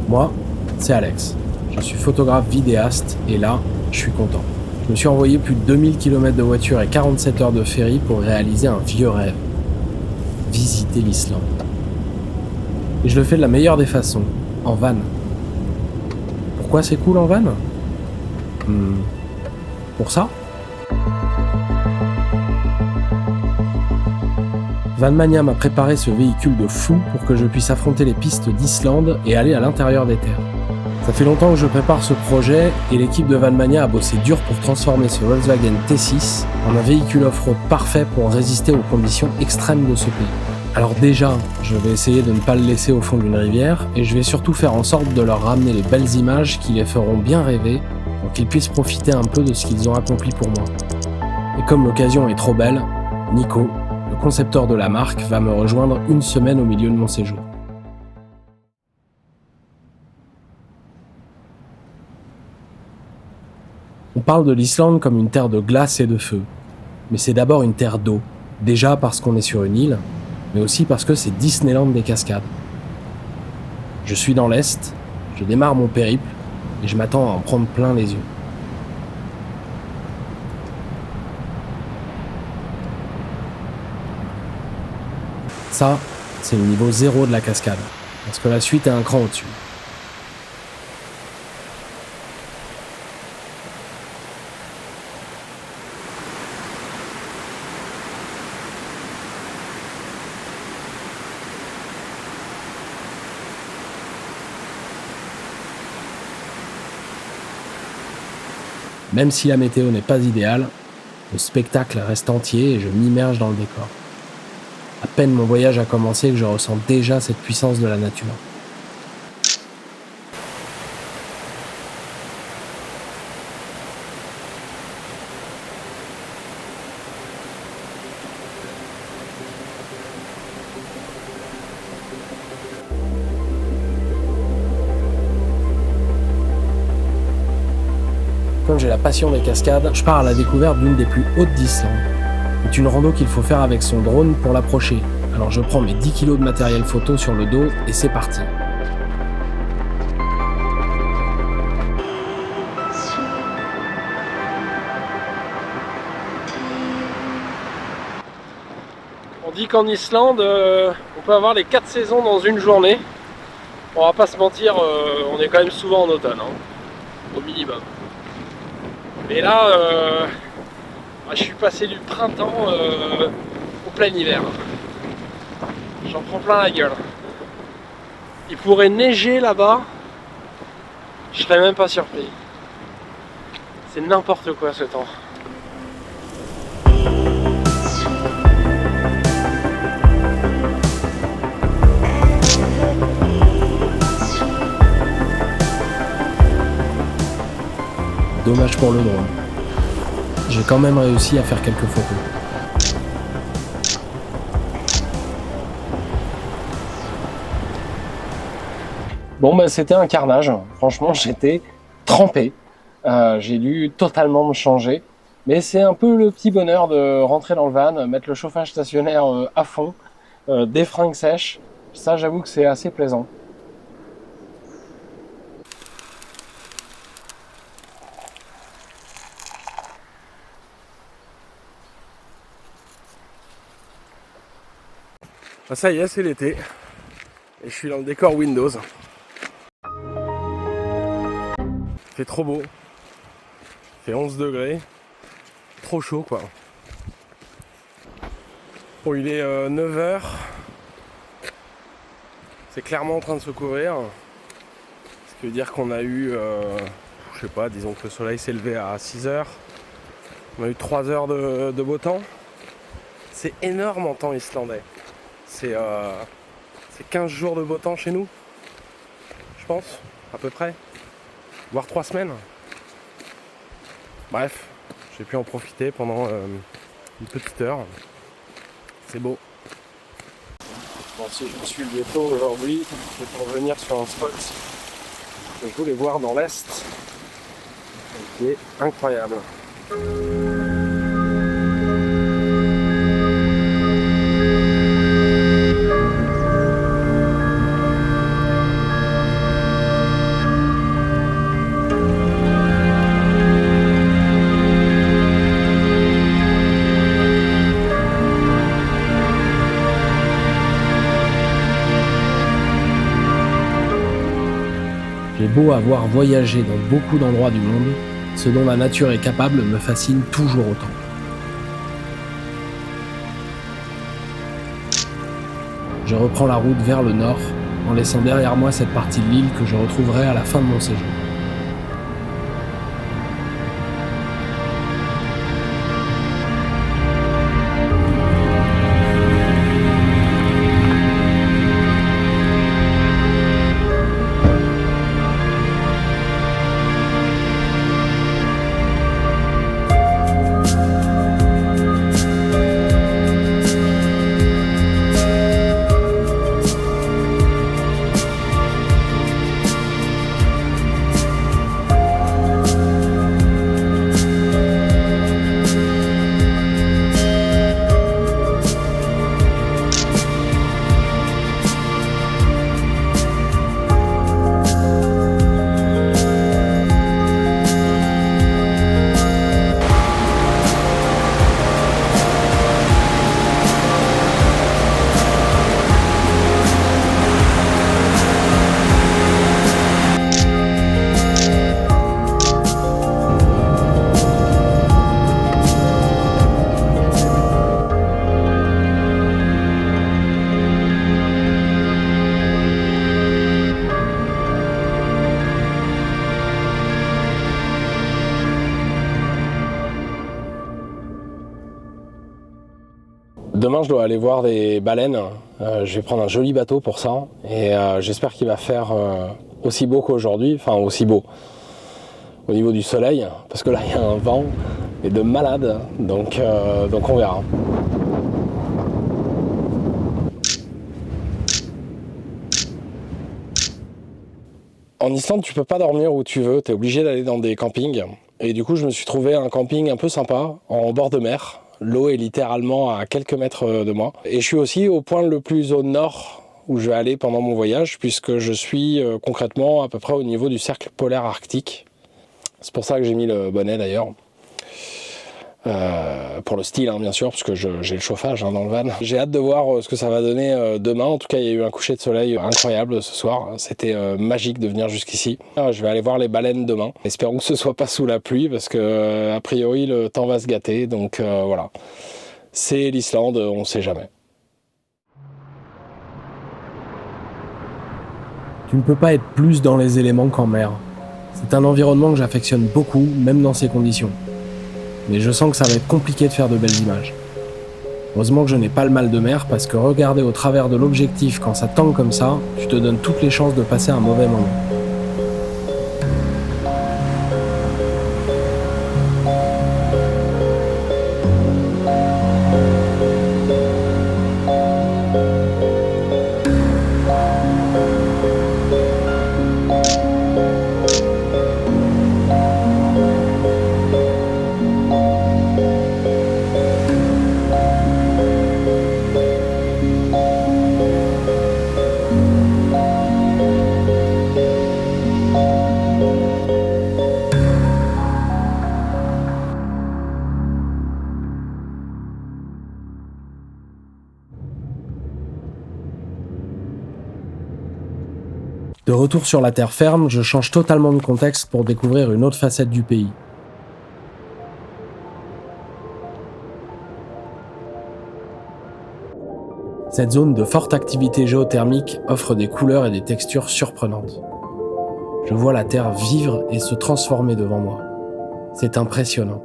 Moi, c'est Alex. Je suis photographe vidéaste et là, je suis content. Je me suis envoyé plus de 2000 km de voiture et 47 heures de ferry pour réaliser un vieux rêve. Visiter l'Islande. Et je le fais de la meilleure des façons, en van. Pourquoi c'est cool en van ? Pour ça ? Vanmania m'a préparé ce véhicule de fou pour que je puisse affronter les pistes d'Islande et aller à l'intérieur des terres. Ça fait longtemps que je prépare ce projet et l'équipe de Vanmania a bossé dur pour transformer ce Volkswagen T6 en un véhicule off-road parfait pour résister aux conditions extrêmes de ce pays. Alors déjà, je vais essayer de ne pas le laisser au fond d'une rivière et je vais surtout faire en sorte de leur ramener les belles images qui les feront bien rêver pour qu'ils puissent profiter un peu de ce qu'ils ont accompli pour moi. Et comme l'occasion est trop belle, Nico, le concepteur de la marque, va me rejoindre une semaine au milieu de mon séjour. On parle de l'Islande comme une terre de glace et de feu, mais c'est d'abord une terre d'eau, déjà parce qu'on est sur une île, mais aussi parce que c'est Disneyland des cascades. Je suis dans l'Est, je démarre mon périple, et je m'attends à en prendre plein les yeux. Ça, c'est le niveau 0 de la cascade, parce que la suite est un cran au-dessus. Même si la météo n'est pas idéale, le spectacle reste entier et je m'immerge dans le décor. À peine mon voyage a commencé que je ressens déjà cette puissance de la nature. Comme j'ai la passion des cascades, je pars à la découverte d'une des plus hautes d'Islande. C'est une rando qu'il faut faire avec son drone pour l'approcher. Alors je prends mes 10 kg de matériel photo sur le dos et c'est parti. On dit qu'en Islande, on peut avoir les 4 saisons dans une journée. On va pas se mentir, on est quand même souvent en automne, au minimum. Mais là, je suis passé du printemps au plein hiver. J'en prends plein la gueule. Il pourrait neiger là-bas, je serais même pas surpris. C'est n'importe quoi ce temps. Dommage pour le drone. J'ai quand même réussi à faire quelques photos. Bon c'était un carnage, franchement j'étais trempé. J'ai dû totalement me changer. Mais c'est un peu le petit bonheur de rentrer dans le van, mettre le chauffage stationnaire à fond, des fringues sèches. Ça j'avoue que c'est assez plaisant. Ça y est, c'est l'été. Et je suis dans le décor Windows. Il fait trop beau. Il fait 11 degrés. Trop chaud quoi. Bon, il est 9h. C'est clairement en train de se couvrir. Ce qui veut dire qu'on a eu, je sais pas, disons que le soleil s'est levé à 6h. On a eu 3 heures de beau temps. C'est énorme en temps islandais. C'est 15 jours de beau temps chez nous, je pense, à peu près, voire 3 semaines. Bref, j'ai pu en profiter pendant une petite heure. C'est beau. Bon, si je me suis levé tôt aujourd'hui, c'est pour venir sur un spot que je voulais voir dans l'Est, qui est incroyable. beau avoir voyagé dans beaucoup d'endroits du monde, ce dont la nature est capable me fascine toujours autant. Je reprends la route vers le nord, en laissant derrière moi cette partie de l'île que je retrouverai à la fin de mon séjour. Demain, je dois aller voir des baleines. Je vais prendre un joli bateau pour ça. Et j'espère qu'il va faire aussi beau qu'aujourd'hui. Enfin, aussi beau au niveau du soleil. Parce que là, il y a un vent et de malade. Donc on verra. En Islande, tu peux pas dormir où tu veux. Tu es obligé d'aller dans des campings. Et du coup, je me suis trouvé un camping un peu sympa, en bord de mer. L'eau est littéralement à quelques mètres de moi. Et je suis aussi au point le plus au nord où je vais aller pendant mon voyage, puisque je suis concrètement à peu près au niveau du cercle polaire arctique. C'est pour ça que j'ai mis le bonnet d'ailleurs. Pour le style, bien sûr, parce que j'ai le chauffage dans le van. J'ai hâte de voir ce que ça va donner demain. En tout cas, il y a eu un coucher de soleil incroyable ce soir. C'était magique de venir jusqu'ici. Je vais aller voir les baleines demain. Espérons que ce soit pas sous la pluie, parce que a priori le temps va se gâter. Donc voilà, c'est l'Islande, on ne sait jamais. Tu ne peux pas être plus dans les éléments qu'en mer. C'est un environnement que j'affectionne beaucoup, même dans ces conditions. Mais je sens que ça va être compliqué de faire de belles images. Heureusement que je n'ai pas le mal de mer, parce que regarder au travers de l'objectif quand ça tangue comme ça, tu te donnes toutes les chances de passer un mauvais moment. De retour sur la terre ferme, je change totalement de contexte pour découvrir une autre facette du pays. Cette zone de forte activité géothermique offre des couleurs et des textures surprenantes. Je vois la terre vivre et se transformer devant moi. C'est impressionnant.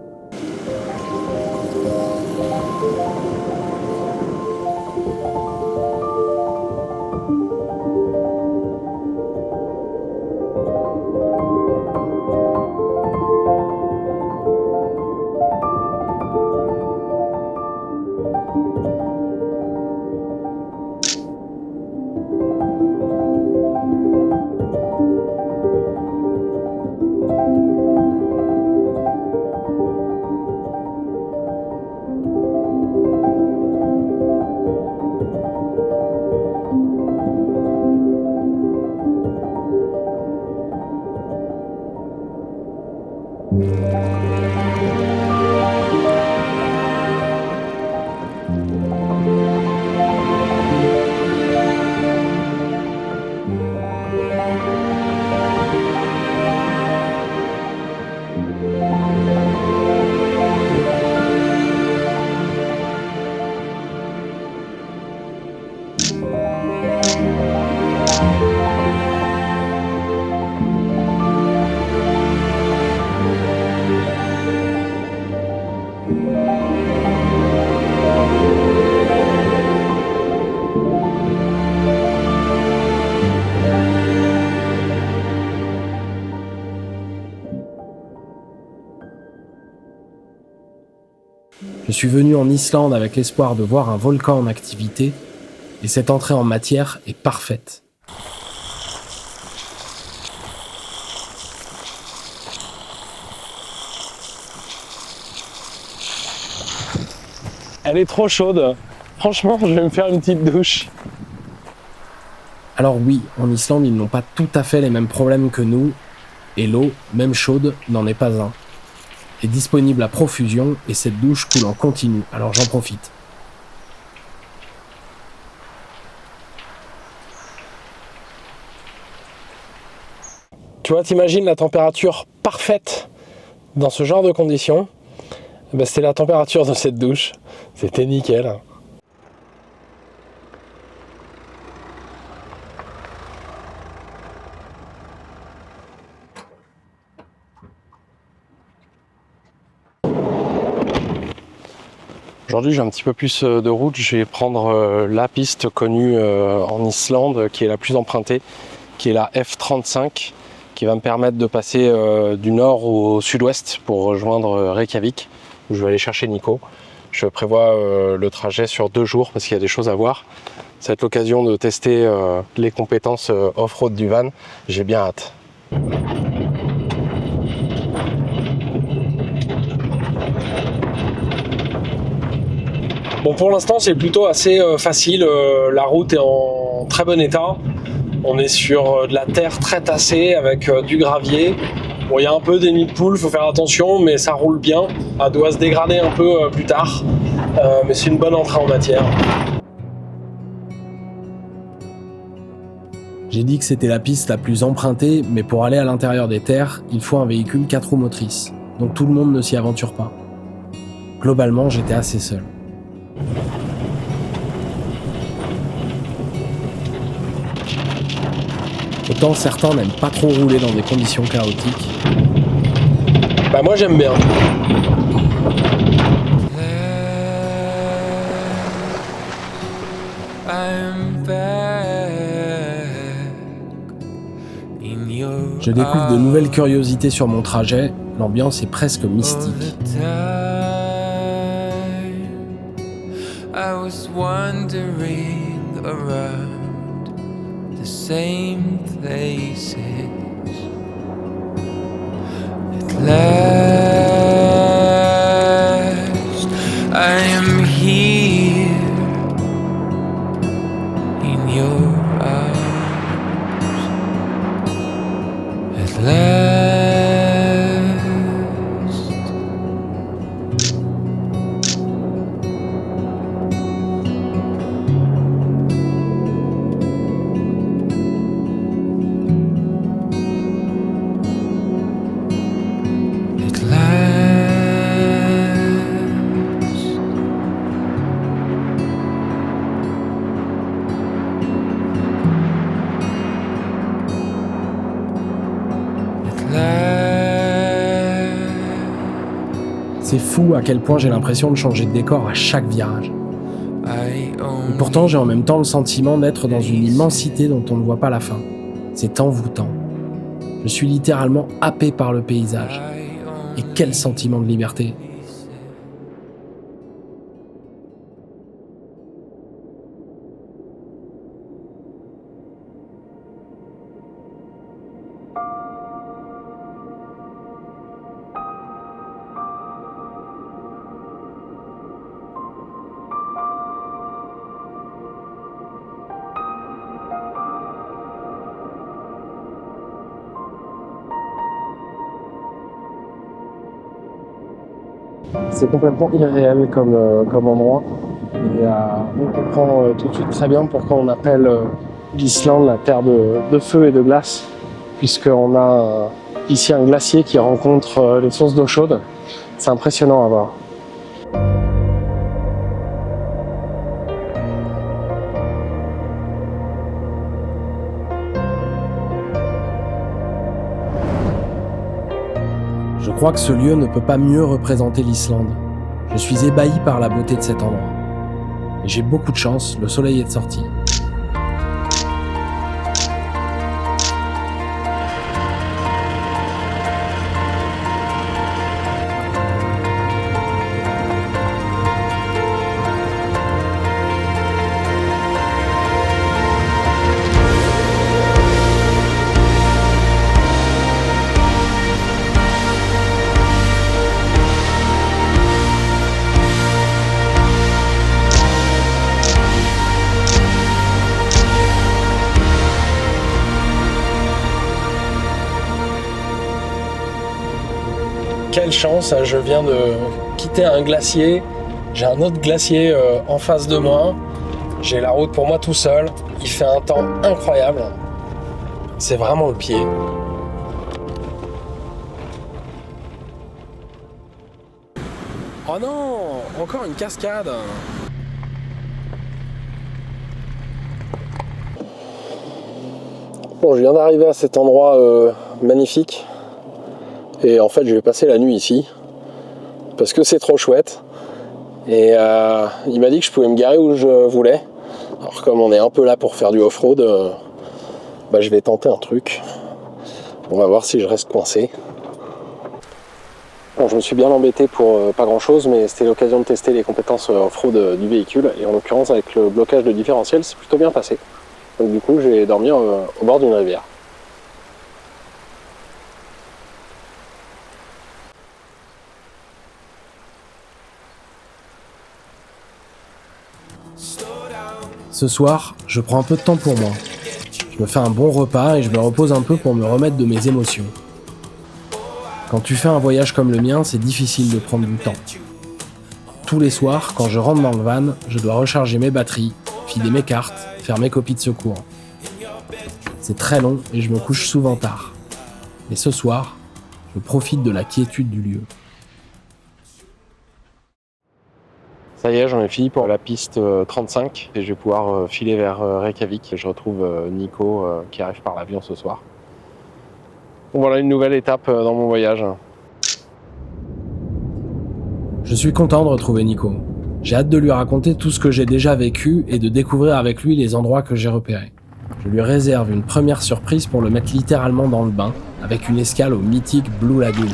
Je suis venu en Islande avec l'espoir de voir un volcan en activité, et cette entrée en matière est parfaite. Elle est trop chaude. Franchement, je vais me faire une petite douche. Alors oui, en Islande, ils n'ont pas tout à fait les mêmes problèmes que nous, et l'eau, même chaude, n'en est pas un. Est disponible à profusion et cette douche coule en continu, alors j'en profite. Tu vois, t'imagines la température parfaite dans ce genre de conditions? Ben, c'était la température de cette douche. C'était nickel. Aujourd'hui, j'ai un petit peu plus de route. Je vais prendre la piste connue en Islande, qui est la plus empruntée, qui est la F35, qui va me permettre de passer du nord au sud-ouest pour rejoindre Reykjavik, où je vais aller chercher Nico. Je prévois le trajet sur 2 jours parce qu'il y a des choses à voir. Ça va être l'occasion de tester les compétences off-road du van. J'ai bien hâte. Bon, pour l'instant, c'est plutôt assez facile. La route est en très bon état. On est sur de la terre très tassée avec du gravier. Bon, il y a un peu des nids de poules, il faut faire attention, mais ça roule bien. Elle doit se dégrader un peu plus tard, mais c'est une bonne entrée en matière. J'ai dit que c'était la piste la plus empruntée, mais pour aller à l'intérieur des terres, il faut un véhicule 4 roues motrices. Donc tout le monde ne s'y aventure pas. Globalement, j'étais assez seul. Autant certains n'aiment pas trop rouler dans des conditions chaotiques. Bah moi j'aime bien. Je découvre de nouvelles curiosités sur mon trajet, l'ambiance est presque mystique. The same places at last I am here in your arms at last. C'est fou à quel point j'ai l'impression de changer de décor à chaque virage. Et pourtant, j'ai en même temps le sentiment d'être dans une immensité dont on ne voit pas la fin. C'est envoûtant. Je suis littéralement happé par le paysage. Et quel sentiment de liberté! C'est complètement irréel comme endroit. Et on comprend tout de suite très bien pourquoi on appelle l'Islande la terre de feu et de glace, puisqu'on a ici un glacier qui rencontre les sources d'eau chaude. C'est impressionnant à voir. Je crois que ce lieu ne peut pas mieux représenter l'Islande. Je suis ébahi par la beauté de cet endroit. Et j'ai beaucoup de chance, le soleil est de sortie. Quelle chance, je viens de quitter un glacier. J'ai un autre glacier en face de moi. J'ai la route pour moi tout seul. Il fait un temps incroyable. C'est vraiment le pied. Oh non, encore une cascade. Bon, je viens d'arriver à cet endroit magnifique. Et en fait, je vais passer la nuit ici. Parce que c'est trop chouette. Et il m'a dit que je pouvais me garer où je voulais. Alors comme on est un peu là pour faire du off-road, je vais tenter un truc. On va voir si je reste coincé. Bon, je me suis bien embêté pour pas grand chose, mais c'était l'occasion de tester les compétences off-road du véhicule. Et en l'occurrence, avec le blocage de différentiel, c'est plutôt bien passé. Donc du coup, j'ai dormi au bord d'une rivière. Ce soir, je prends un peu de temps pour moi. Je me fais un bon repas et je me repose un peu pour me remettre de mes émotions. Quand tu fais un voyage comme le mien, c'est difficile de prendre du temps. Tous les soirs, quand je rentre dans le van, je dois recharger mes batteries, filer mes cartes, faire mes copies de secours. C'est très long et je me couche souvent tard. Mais ce soir, je profite de la quiétude du lieu. Ça y est, j'en ai fini pour la piste 35 et je vais pouvoir filer vers Reykjavik. Je retrouve Nico qui arrive par l'avion ce soir. Bon, voilà une nouvelle étape dans mon voyage. Je suis content de retrouver Nico. J'ai hâte de lui raconter tout ce que j'ai déjà vécu et de découvrir avec lui les endroits que j'ai repérés. Je lui réserve une première surprise pour le mettre littéralement dans le bain, avec une escale au mythique Blue Lagoon.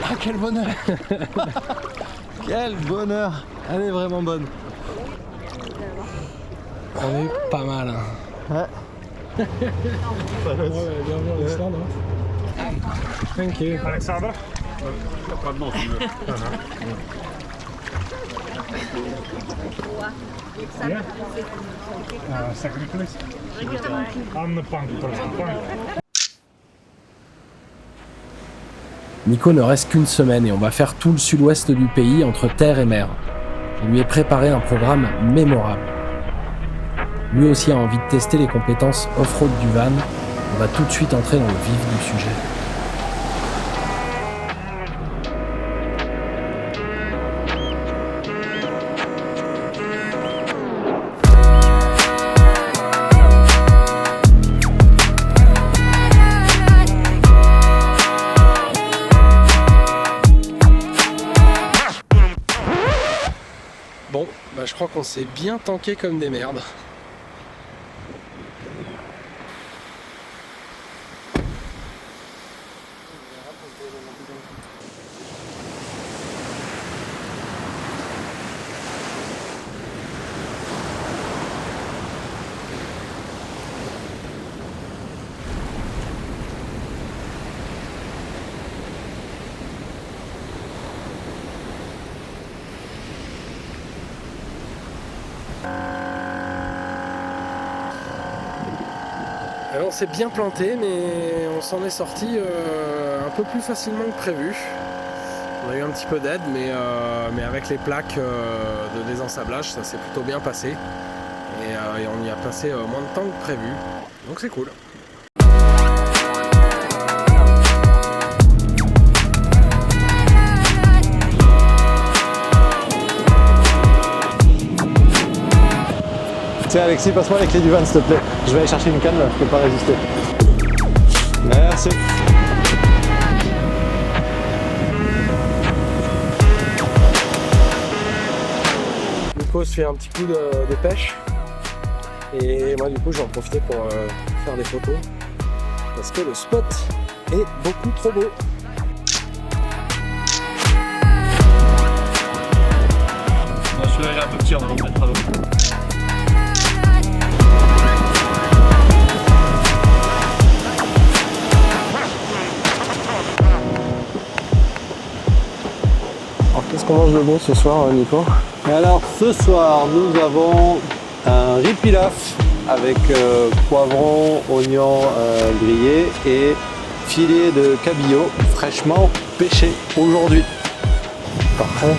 Ah, quel bonheur. Quel bonheur. Elle est vraiment bonne. On est pas mal. Ouais. Bienvenue en Islande. Thank you. Alexander? Yeah. Second please. On the punk. Nico ne reste qu'une semaine et on va faire tout le sud-ouest du pays entre terre et mer. Je lui ai préparé un programme mémorable. Lui aussi a envie de tester les compétences off-road du van. On va tout de suite entrer dans le vif du sujet. Bon, je crois qu'on s'est bien tanké comme des merdes. Alors on s'est bien planté, mais on s'en est sorti un peu plus facilement que prévu. On a eu un petit peu d'aide, mais avec les plaques de désensablage, ça s'est plutôt bien passé. Et on y a passé moins de temps que prévu, donc c'est cool. Tiens Alexis, passe-moi les clés du van s'il te plaît. Je vais aller chercher une canne là, je peux pas résister. Merci. Nico se fait un petit coup de pêche. Et moi du coup je vais en profiter pour faire des photos. Parce que le spot est beaucoup trop beau. Celui-là il est un peu petit, on va le mettre à l'eau. Alors qu'est-ce qu'on mange de bon ce soir, Nico? Et alors ce soir nous avons un riz pilaf avec poivron, oignons grillés et filet de cabillaud fraîchement pêché aujourd'hui. Parfait.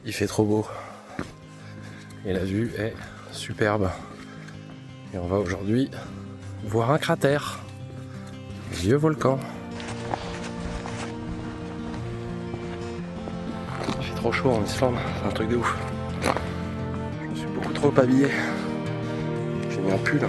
Il fait trop beau et la vue est superbe. Et on va aujourd'hui voir un cratère, vieux volcan. Il fait trop chaud en Islande, c'est un truc de ouf. Je me suis beaucoup trop habillé. J'ai mis un pull.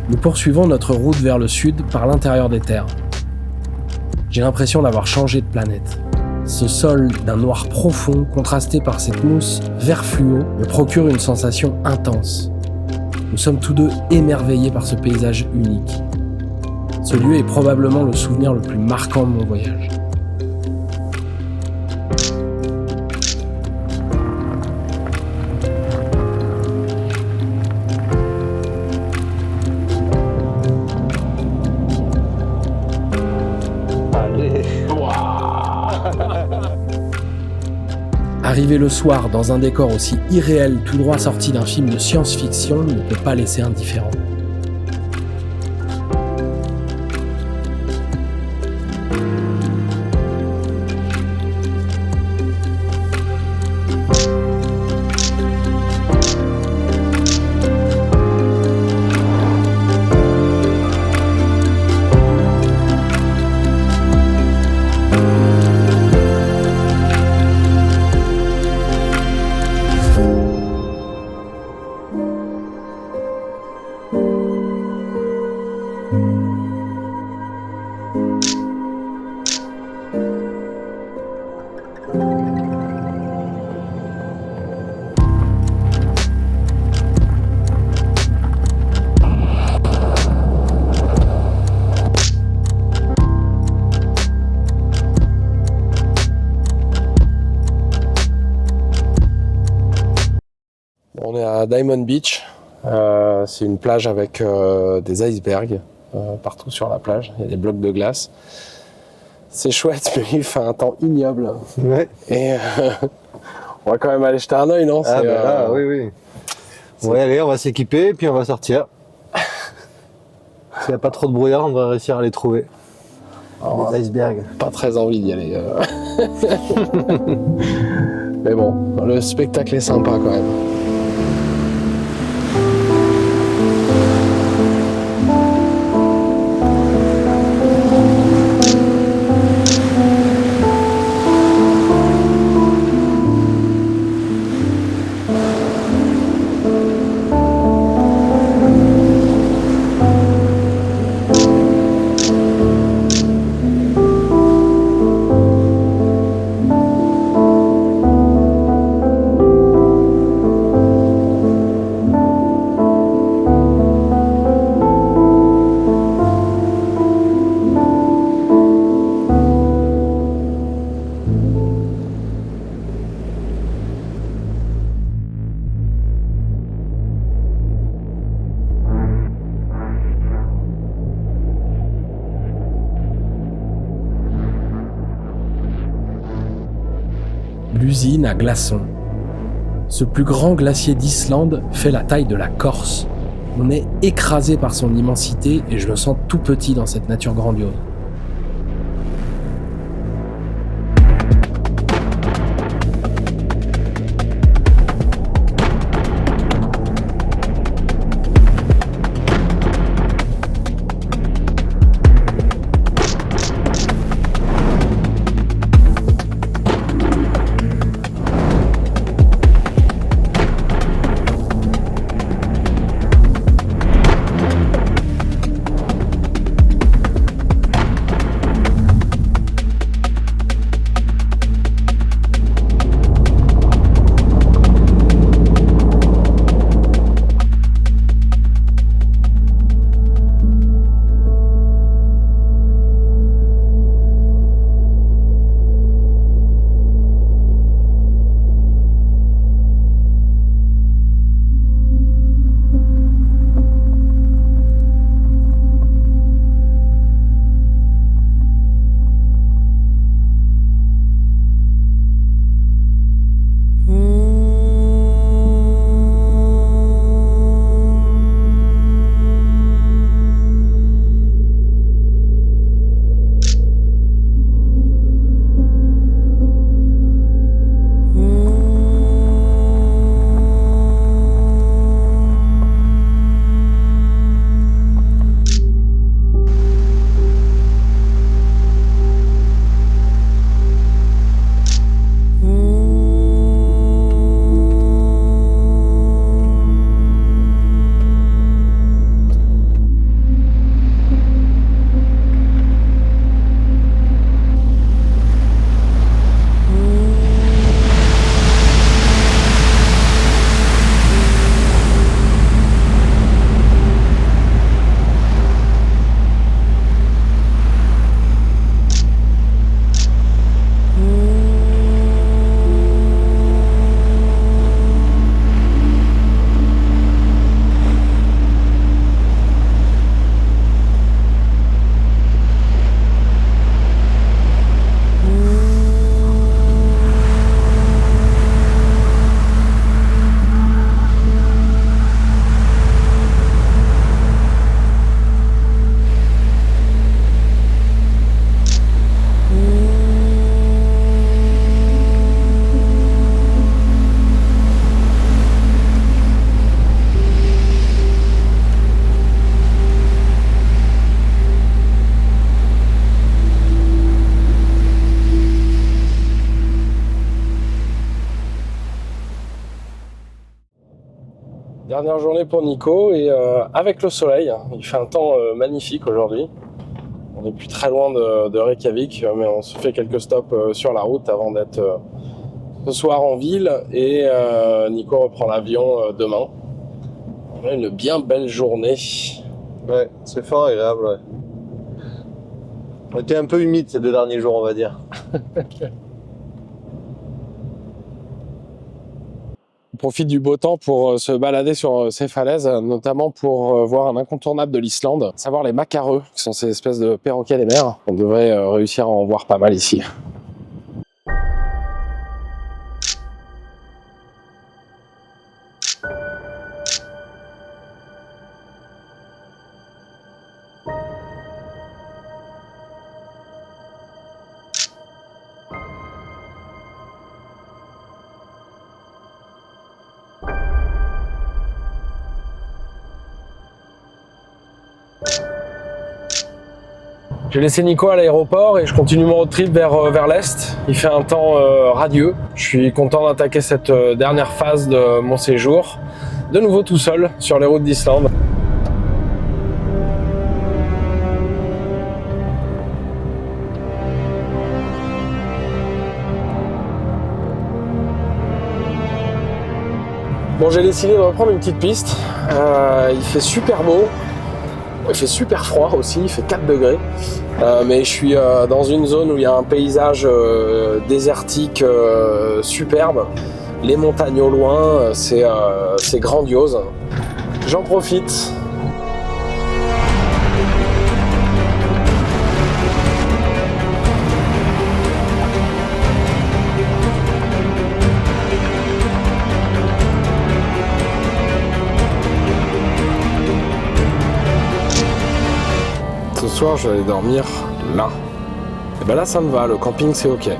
Nous poursuivons notre route vers le sud par l'intérieur des terres. J'ai l'impression d'avoir changé de planète. Ce sol d'un noir profond, contrasté par cette mousse vert fluo, me procure une sensation intense. Nous sommes tous deux émerveillés par ce paysage unique. Ce lieu est probablement le souvenir le plus marquant de mon voyage. Allez. Arriver le soir dans un décor aussi irréel, tout droit sorti d'un film de science-fiction, ne peut pas laisser indifférent. On est à Diamond Beach. C'est une plage avec des icebergs partout sur la plage. Il y a des blocs de glace. C'est chouette, mais il fait un temps ignoble. Ouais. Et on va quand même aller jeter un œil, non? Ah bah là, oui. Ouais, allez, on va s'équiper et puis on va sortir. S'il n'y a pas trop de brouillard, on va réussir à les trouver. Les icebergs. Pas très envie d'y aller. Mais bon, le spectacle est sympa quand même. L'usine à glaçons. Ce plus grand glacier d'Islande fait la taille de la Corse. On est écrasé par son immensité et je me sens tout petit dans cette nature grandiose. Dernière journée pour Nico et avec le soleil, il fait un temps magnifique aujourd'hui. On n'est plus très loin de Reykjavik, mais on se fait quelques stops sur la route avant d'être ce soir en ville et Nico reprend l'avion demain. On a une bien belle journée. Ouais, c'est fort agréable, ouais. On était un peu humide ces 2 derniers jours, on va dire. On profite du beau temps pour se balader sur ces falaises, notamment pour voir un incontournable de l'Islande, à savoir les macareux, qui sont ces espèces de perroquets des mers. On devrait réussir à en voir pas mal ici. J'ai laissé Nico à l'aéroport et je continue mon road trip vers l'est. Il fait un temps radieux. Je suis content d'attaquer cette dernière phase de mon séjour. De nouveau tout seul sur les routes d'Islande. Bon, j'ai décidé de reprendre une petite piste. Il fait super beau. Il fait super froid aussi, il fait 4 degrés. Mais je suis dans une zone où il y a un paysage désertique superbe. Les montagnes au loin, c'est grandiose. J'en profite. Ce soir, je vais aller dormir là. Et ben là, ça me va, le camping, c'est ok.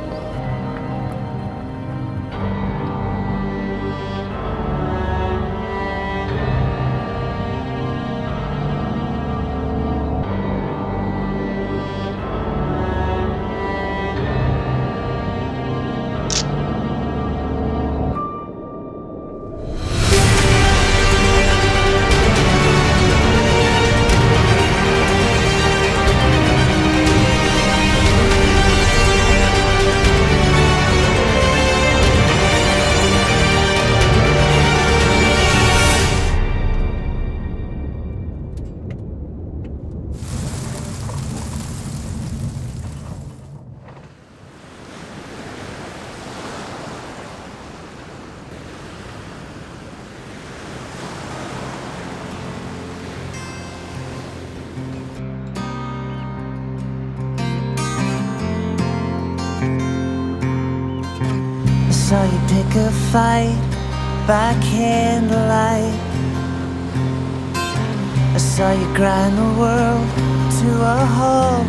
saw you pick a fight by candlelight. I saw you grind the world to a halt.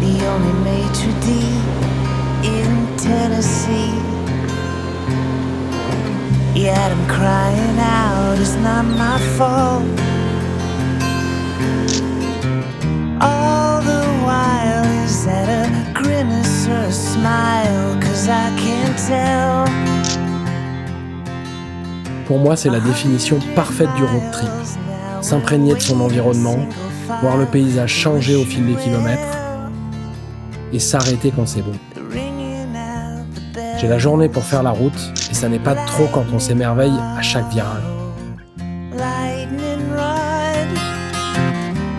The only maitre d' in Tennessee. Yet I'm crying out, it's not my fault. All the while, is that a grimace or a smile? 'Cause I can't tell. Pour moi, c'est la définition parfaite du road trip. S'imprégner de son environnement, voir le paysage changer au fil des kilomètres et s'arrêter quand c'est beau. J'ai la journée pour faire la route et ça n'est pas trop quand on s'émerveille à chaque virage. Lightning rod,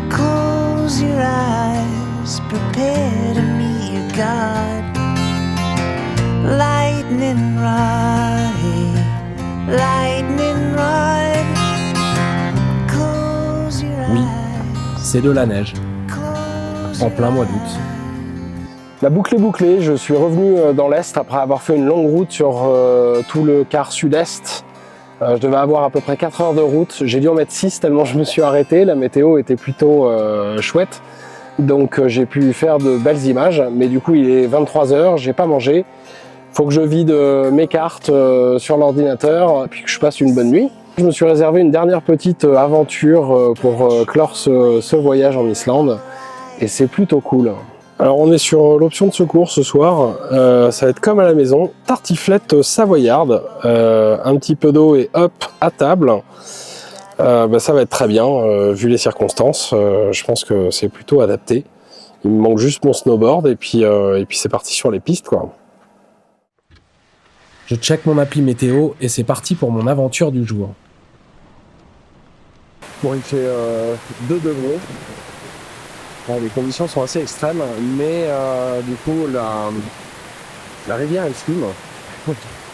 close your eyes, prepare to meet your God. Lightning rod, lightning rod, close your eyes. Oui, c'est de la neige, en plein mois d'août. La boucle est bouclée, je suis revenu dans l'Est après avoir fait une longue route sur tout le quart sud-est. Je devais avoir à peu près 4 heures de route, j'ai dû en mettre 6 tellement je me suis arrêté, la météo était plutôt chouette. Donc j'ai pu faire de belles images, mais du coup il est 23 heures, j'ai pas mangé. Faut que je vide mes cartes sur l'ordinateur, puis que je passe une bonne nuit. Je me suis réservé une dernière petite aventure pour clore ce voyage en Islande, et c'est plutôt cool. Alors on est sur l'option de secours ce soir, ça va être comme à la maison, tartiflette savoyarde, un petit peu d'eau et hop, à table. Ça va être très bien, vu les circonstances, je pense que c'est plutôt adapté. Il me manque juste mon snowboard et puis c'est parti sur les pistes quoi. Je check mon appli météo et c'est parti pour mon aventure du jour. Bon, il fait 2 degrés. Les conditions sont assez extrêmes, mais du coup la rivière elle fume.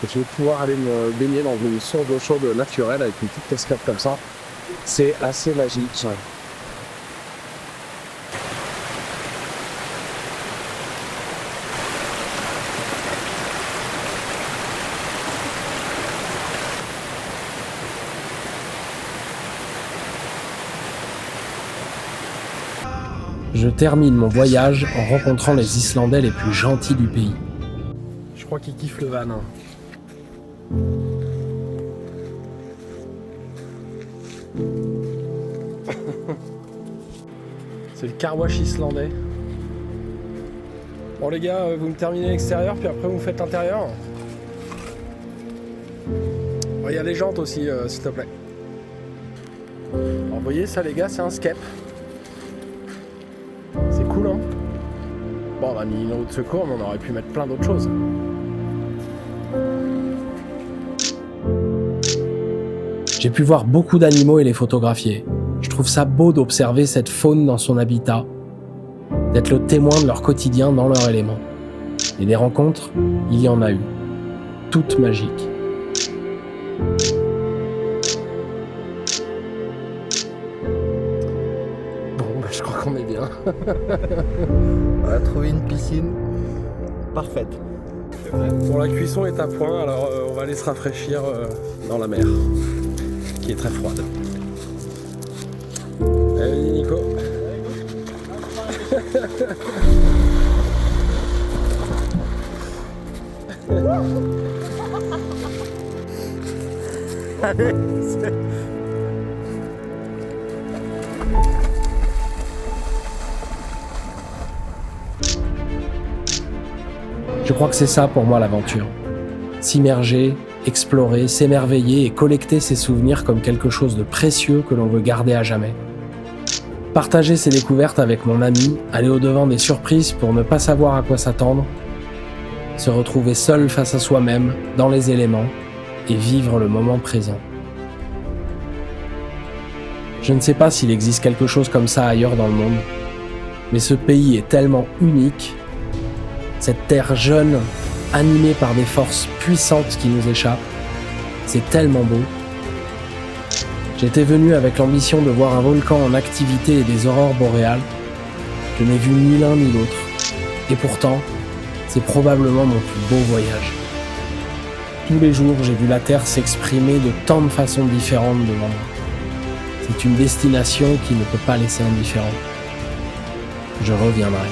Je vais pouvoir aller me baigner dans une source d'eau chaude naturelle avec une petite cascade comme ça. C'est assez magique. Je termine mon voyage en rencontrant les Islandais les plus gentils du pays. Je crois qu'ils kiffent le van. C'est le car wash islandais. Bon les gars, vous me terminez l'extérieur puis après vous me faites l'intérieur. Il y a les jantes aussi, s'il te plaît. Alors vous voyez ça les gars, c'est un skep. C'est cool hein. Bon on a mis une roue de secours mais on aurait pu mettre plein d'autres choses. J'ai pu voir beaucoup d'animaux et les photographier. Je trouve ça beau d'observer cette faune dans son habitat, d'être le témoin de leur quotidien dans leur élément. Et des rencontres, il y en a eu. Toutes magiques. Je crois qu'on est bien. On a trouvé une piscine parfaite. Bon, la cuisson est à point, alors on va aller se rafraîchir dans la mer, qui est très froide. Allez, Nico. Allez, Je crois que c'est ça pour moi l'aventure. S'immerger, explorer, s'émerveiller et collecter ses souvenirs comme quelque chose de précieux que l'on veut garder à jamais. Partager ses découvertes avec mon ami, aller au-devant des surprises pour ne pas savoir à quoi s'attendre, se retrouver seul face à soi-même, dans les éléments, et vivre le moment présent. Je ne sais pas s'il existe quelque chose comme ça ailleurs dans le monde, mais ce pays est tellement unique. Cette terre jeune, animée par des forces puissantes qui nous échappent, c'est tellement beau. J'étais venu avec l'ambition de voir un volcan en activité et des aurores boréales. Je n'ai vu ni l'un ni l'autre. Et pourtant, c'est probablement mon plus beau voyage. Tous les jours, j'ai vu la Terre s'exprimer de tant de façons différentes devant moi. C'est une destination qui ne peut pas laisser indifférent. Je reviendrai.